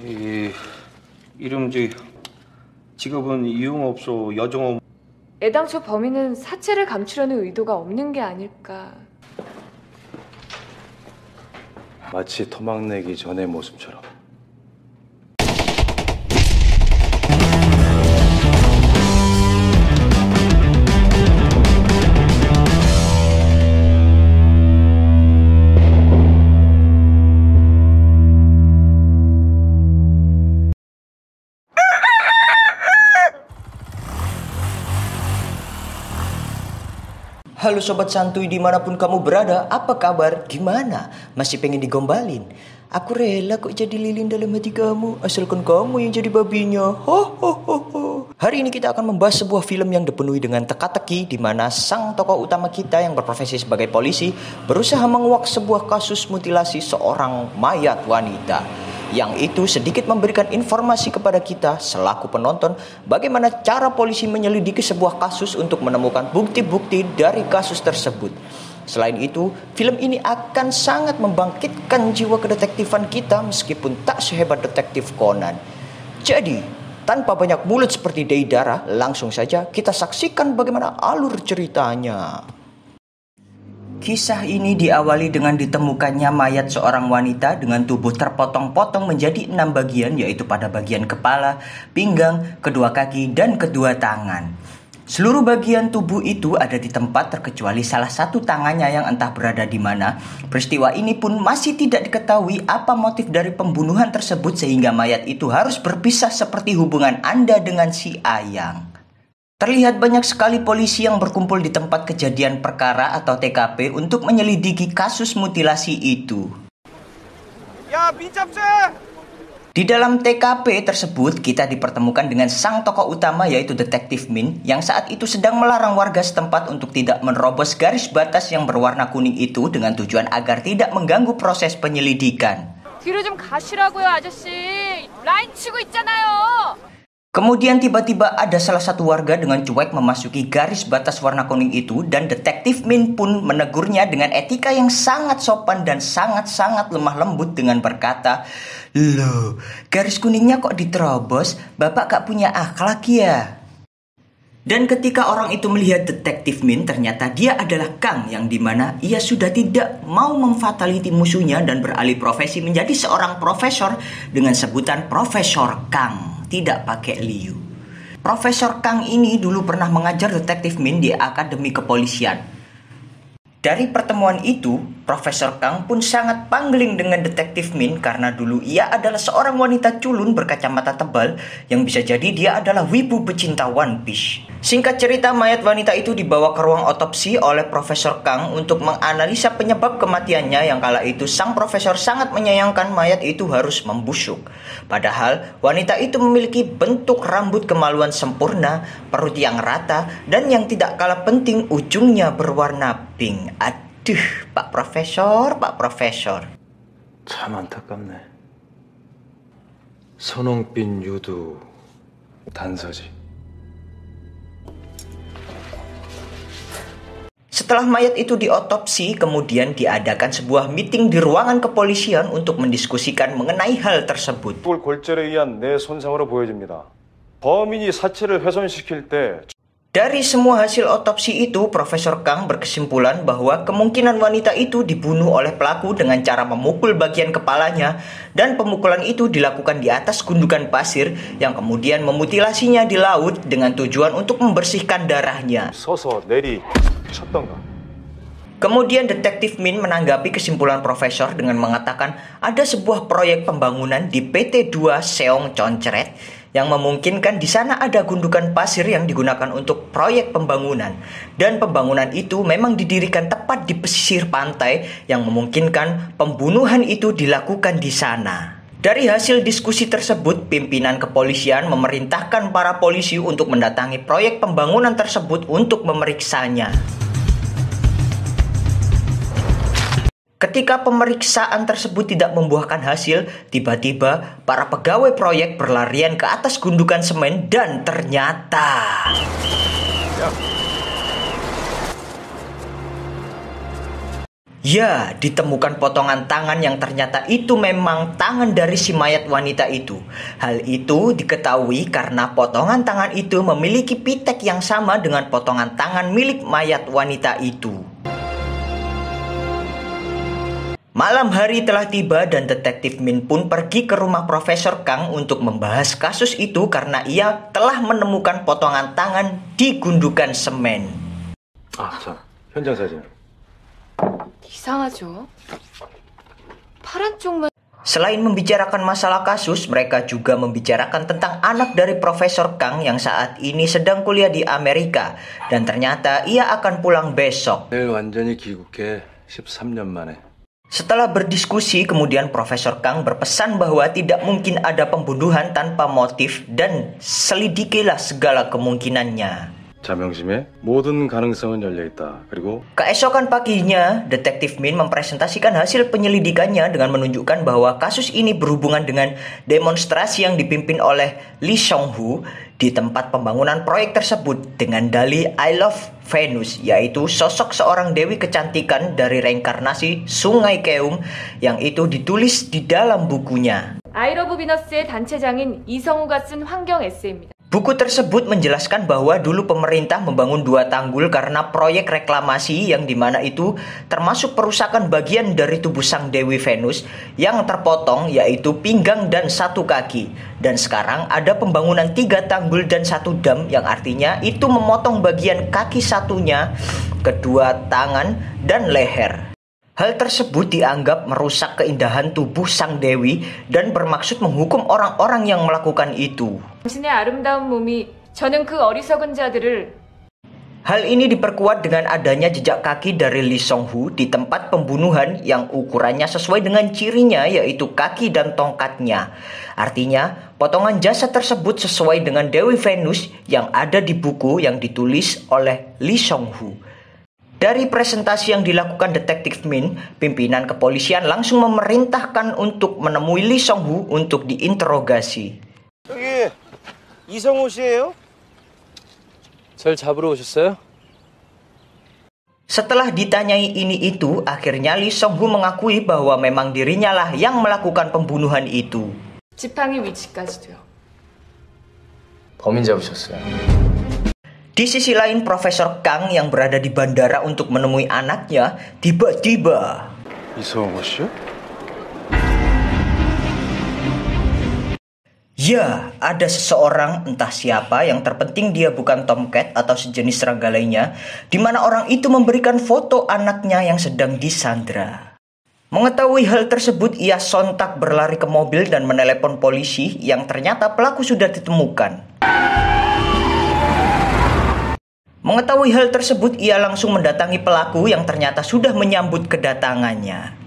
이 이름 직업은 유흥업소 여정업. 애당초 범인은 사체를 감추려는 의도가 없는 게 아닐까. 마치 토막내기 전의 모습처럼. Halo Sobat Santuy dimanapun kamu berada, apa kabar? Gimana? Masih pengen digombalin? Aku rela kok jadi lilin dalam hati kamu, asalkan kamu yang jadi babinya. Ho ho ho ho. Hari ini kita akan membahas sebuah film yang dipenuhi dengan teka-teki, di mana sang tokoh utama kita yang berprofesi sebagai polisi berusaha menguak sebuah kasus mutilasi seorang mayat wanita. Yang itu sedikit memberikan informasi kepada kita selaku penonton bagaimana cara polisi menyelidiki sebuah kasus untuk menemukan bukti-bukti dari kasus tersebut. Selain itu, film ini akan sangat membangkitkan jiwa kedetektifan kita meskipun tak sehebat detektif Conan. Jadi, tanpa banyak mulut seperti Deidara, langsung saja kita saksikan bagaimana alur ceritanya. Kisah ini diawali dengan ditemukannya mayat seorang wanita dengan tubuh terpotong-potong menjadi 6 bagian, yaitu pada bagian kepala, pinggang, kedua kaki, dan kedua tangan. Seluruh bagian tubuh itu ada di tempat terkecuali salah satu tangannya yang entah berada di mana. Peristiwa ini pun masih tidak diketahui apa motif dari pembunuhan tersebut sehingga mayat itu harus berpisah seperti hubungan Anda dengan si Ayang. Terlihat banyak sekali polisi yang berkumpul di tempat kejadian perkara atau TKP untuk menyelidiki kasus mutilasi itu. Ya, bincapse. Di dalam TKP tersebut kita dipertemukan dengan sang tokoh utama yaitu Detektif Min yang saat itu sedang melarang warga setempat untuk tidak menerobos garis batas yang berwarna kuning itu dengan tujuan agar tidak mengganggu proses penyelidikan. 뒤로 좀 가시라고요, 아저씨. 라인 치고 있잖아요. Kemudian tiba-tiba ada salah satu warga dengan cuek memasuki garis batas warna kuning itu dan Detektif Min pun menegurnya dengan etika yang sangat sopan dan sangat-sangat lemah lembut dengan berkata, "Loh, garis kuningnya kok diterobos? Bapak gak punya akhlak ya?" Dan ketika orang itu melihat Detektif Min, ternyata dia adalah Kang yang dimana ia sudah tidak mau memfataliti musuhnya dan beralih profesi menjadi seorang profesor dengan sebutan Profesor Kang. Tidak pakai Liu. Profesor Kang ini dulu pernah mengajar Detektif Min di Akademi Kepolisian. Dari pertemuan itu, Profesor Kang pun sangat pangling dengan Detektif Min karena dulu ia adalah seorang wanita culun berkacamata tebal yang bisa jadi dia adalah wibu pecinta One Piece. Singkat cerita, mayat wanita itu dibawa ke ruang otopsi oleh Profesor Kang untuk menganalisa penyebab kematiannya yang kala itu sang profesor sangat menyayangkan mayat itu harus membusuk. Padahal wanita itu memiliki bentuk rambut kemaluan sempurna, perut yang rata, dan yang tidak kalah penting ujungnya berwarna pink. Aduh, Pak Profesor, Pak Profesor. 참 안타깝네. 선홍빛 유두 단서지. Setelah mayat itu diotopsi, kemudian diadakan sebuah meeting di ruangan kepolisian untuk mendiskusikan mengenai hal tersebut. 골절에 의한 뇌 손상으로 보여집니다. 범인이 사체를 훼손시킬 때 Dari semua hasil otopsi itu, Profesor Kang berkesimpulan bahwa kemungkinan wanita itu dibunuh oleh pelaku dengan cara memukul bagian kepalanya dan pemukulan itu dilakukan di atas gundukan pasir yang kemudian memutilasinya di laut dengan tujuan untuk membersihkan darahnya. 서서 내리 쳤던가. Kemudian Detektif Min menanggapi kesimpulan profesor dengan mengatakan ada sebuah proyek pembangunan di PT 2 Seong Concret yang memungkinkan di sana ada gundukan pasir yang digunakan untuk proyek pembangunan. Dan pembangunan itu memang didirikan tepat di pesisir pantai yang memungkinkan pembunuhan itu dilakukan di sana. Dari hasil diskusi tersebut, pimpinan kepolisian memerintahkan para polisi untuk mendatangi proyek pembangunan tersebut untuk memeriksanya. Ketika pemeriksaan tersebut tidak membuahkan hasil, tiba-tiba para pegawai proyek berlarian ke atas gundukan semen dan ternyata Ya, ditemukan potongan tangan yang ternyata itu memang tangan dari si mayat wanita itu. Hal itu diketahui karena potongan tangan itu memiliki pitek yang sama dengan potongan tangan milik mayat wanita itu. Malam hari telah tiba dan Detektif Min pun pergi ke rumah Profesor Kang untuk membahas kasus itu karena ia telah menemukan potongan tangan di gundukan semen. 자, 현장 사진. 이상하죠? 파란 쪽만 Selain membicarakan masalah kasus, mereka juga membicarakan tentang anak dari Profesor Kang yang saat ini sedang kuliah di Amerika dan ternyata ia akan pulang besok. 내일 완전히 귀국해 13년 만에. Setelah berdiskusi, kemudian Profesor Kang berpesan bahwa tidak mungkin ada pembunuhan tanpa motif dan selidikilah segala kemungkinannya. 자, 명심해. 모든 가능성은 열려있다. 그리고 Keesokan paginya, Detektif Min mempresentasikan hasil penyelidikannya dengan menunjukkan bahwa kasus ini berhubungan dengan demonstrasi yang dipimpin oleh Lee Song-hu di tempat pembangunan proyek tersebut dengan dalih I Love Venus, yaitu sosok seorang dewi kecantikan dari reinkarnasi Sungai Keum yang itu ditulis di dalam bukunya. 아이러브 비너스의 단체장인 이성우가 쓴 환경 에세이입니다. Buku tersebut menjelaskan bahwa dulu pemerintah membangun 2 tanggul karena proyek reklamasi yang dimana itu termasuk perusakan bagian dari tubuh sang Dewi Venus yang terpotong, yaitu pinggang dan 1 kaki. Dan sekarang ada pembangunan 3 tanggul dan 1 dam yang artinya itu memotong bagian kaki satunya, kedua tangan dan leher. Hal tersebut dianggap merusak keindahan tubuh sang dewi dan bermaksud menghukum orang-orang yang melakukan itu. 당신의 아름다운 몸이 저는 그 어리석은 자들을 Hal ini diperkuat dengan adanya jejak kaki dari Lee Song-hu di tempat pembunuhan yang ukurannya sesuai dengan cirinya, yaitu kaki dan tongkatnya. Artinya, potongan jasad tersebut sesuai dengan Dewi Venus yang ada di buku yang ditulis oleh Lee Song-hu. Dari presentasi yang dilakukan Detektif Min, pimpinan kepolisian langsung memerintahkan untuk menemui Lee Song-hu untuk diinterogasi. 여기 이성우 씨예요? 절 잡으러 오셨어요? Setelah ditanyai ini itu, akhirnya Lee Song-hu mengakui bahwa memang dirinya lah yang melakukan pembunuhan itu. 지팡이 위치까지도요. 범인 잡으셨어요. Di sisi lain, Profesor Kang yang berada di bandara untuk menemui anaknya, tiba-tiba 이성호 씨? ya, ada seseorang entah siapa yang terpenting dia bukan Tomcat atau sejenis serangga lainnya, di mana orang itu memberikan foto anaknya yang sedang disandra. Mengetahui hal tersebut, ia sontak berlari ke mobil dan menelepon polisi yang ternyata pelaku sudah ditemukan. Mengetahui hal tersebut, ia langsung mendatangi pelaku yang ternyata sudah menyambut kedatangannya.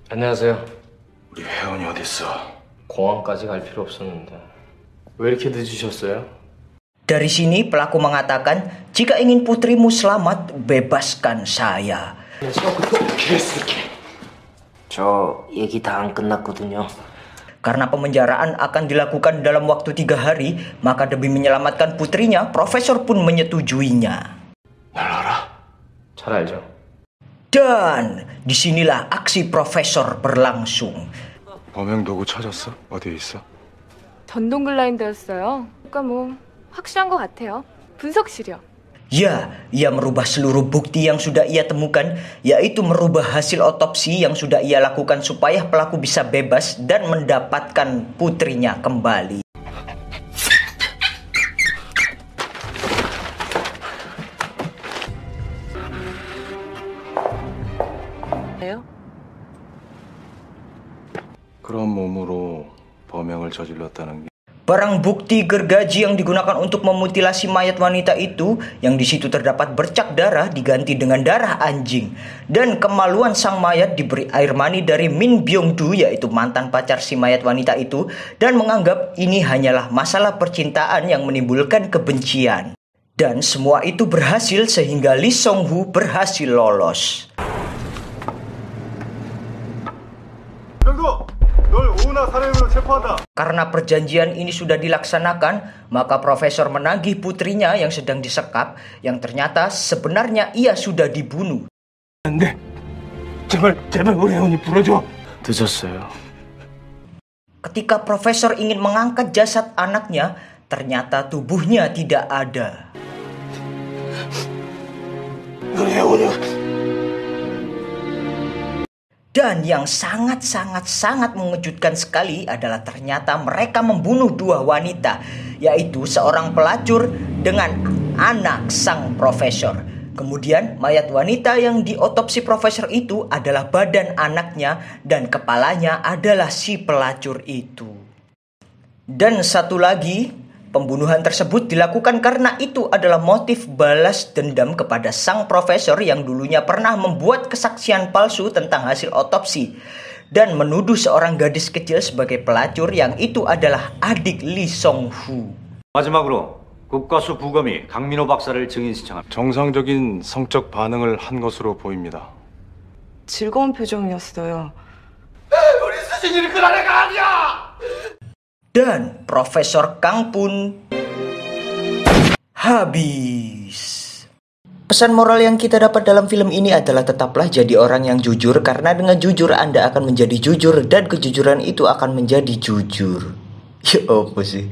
안녕하세요. 우리 혜원이 어딨어? 공항까지 갈 필요 없었는데. 왜 이렇게 늦으셨어요? Dari sini pelaku mengatakan, jika ingin putrimu selamat, bebaskan saya. 저 얘기 다 안 끝났거든요. Karena pemenjaraan akan dilakukan dalam waktu 3 hari, maka demi menyelamatkan putrinya, Profesor pun menyetujuinya. 날 알아? 잘 알죠. Dan disinilah aksi Profesor berlangsung. 범행 도구 찾았어? 어디에 있어? 전동 글라인더였어요. 그러니까 뭐 확실한 것 같아요. 분석실이요. Ya, ia merubah seluruh bukti yang sudah ia temukan, yaitu merubah hasil otopsi yang sudah ia lakukan supaya pelaku bisa bebas dan mendapatkan putrinya kembali. 그런 몸으로 범행을 저질렀다는 게 Barang bukti gergaji yang digunakan untuk memutilasi mayat wanita itu, yang di situ terdapat bercak darah diganti dengan darah anjing. Dan kemaluan sang mayat diberi air mani dari Min Byung-du, yaitu mantan pacar si mayat wanita itu, dan menganggap ini hanyalah masalah percintaan yang menimbulkan kebencian. Dan semua itu berhasil sehingga Lee Song-hu berhasil lolos. Karena perjanjian ini sudah dilaksanakan, maka Profesor menagih putrinya yang sedang disekap, yang ternyata sebenarnya ia sudah dibunuh. 제발 우리 혜원이 불어줘. 늦었어요. Ketika profesor ingin mengangkat jasad anaknya, ternyata tubuhnya tidak ada. 우리 혜원이. Dan yang sangat mengejutkan sekali adalah ternyata mereka membunuh dua wanita, yaitu seorang pelacur dengan anak sang profesor. Kemudian mayat wanita yang diotopsi profesor itu adalah badan anaknya dan kepalanya adalah si pelacur itu. Dan satu lagi, pembunuhan tersebut dilakukan karena itu adalah motif balas dendam kepada sang profesor yang dulunya pernah membuat kesaksian palsu tentang hasil otopsi dan menuduh seorang gadis kecil sebagai pelacur yang itu adalah adik Lee Song-hu. 마지막으로 국가수 부검이 강민호 박사를 증인 신청합니다. 정상적인 성적 반응을 한 것으로 보입니다. 즐거운 표정이었어요. Dan Profesor Kang pun habis. Pesan moral yang kita dapat dalam film ini adalah tetaplah jadi orang yang jujur, karena dengan jujur Anda akan menjadi jujur dan kejujuran itu akan menjadi jujur. Ya apa sih?